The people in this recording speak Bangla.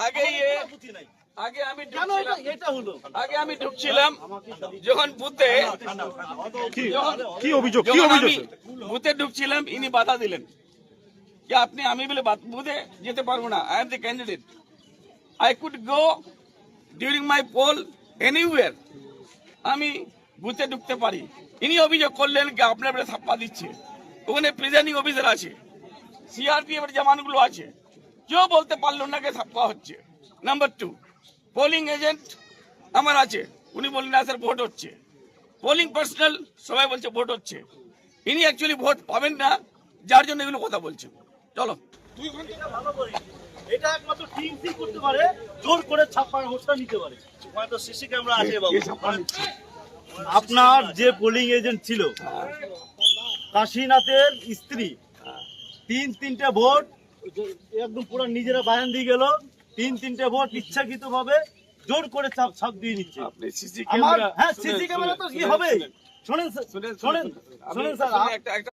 আগে আমি ঢুকছিলাম যখন বুথে বুথে ঢুকছিলাম, ইনি বাধা দিলেন যে আপনি আমি বলে বুথে যেতে পারবো না, I am the candidate, I could go during my poll anywhere, আমি বুথে ঢুকতে পারি। ইনি অভিযোগ করলেন কি আপনার বলে ছাপ্পা দিচ্ছে, ওখানে প্রিজাইডিং অফিসার আছে, সিআরপিএফ এর জওয়ানগুলো আছে, কেউ বলতে পারলো না কে ছাপ্পা হচ্ছে। নাম্বার 2, পোলিং এজেন্ট আমার আছে, উনি বললেন না স্যার ভোট হচ্ছে। পোলিং পার্সোনাল সবাই বলছে ভোট হচ্ছে, ইনি অ্যাকচুয়ালি ভোট পাবেন না, যার জন্য এগুলো কথা বলছেন। চলো 2 ঘন্টা ভালো করে এটা একমাত্র টিএমসি করতে পারে, জোর করে ছাপ্পার হোস্টা নিতে পারে। ওখানে তো সিসি ক্যামেরা আছে বাবু। আপনার যে পোলিং এজেন্ট ছিল কাশীনাথের স্ত্রী, 3-3টে ভোট একদম পুরো নিজেরা বায়ান দিয়ে গেল, 3-3টে ভোট ইচ্ছাকৃত ভাবে জোর করে ছাপ দিয়ে নিচ্ছে। সিসি ক্যামেরা, হ্যাঁ সিসি ক্যামেরা তো কি হবে, শোনেন স্যার,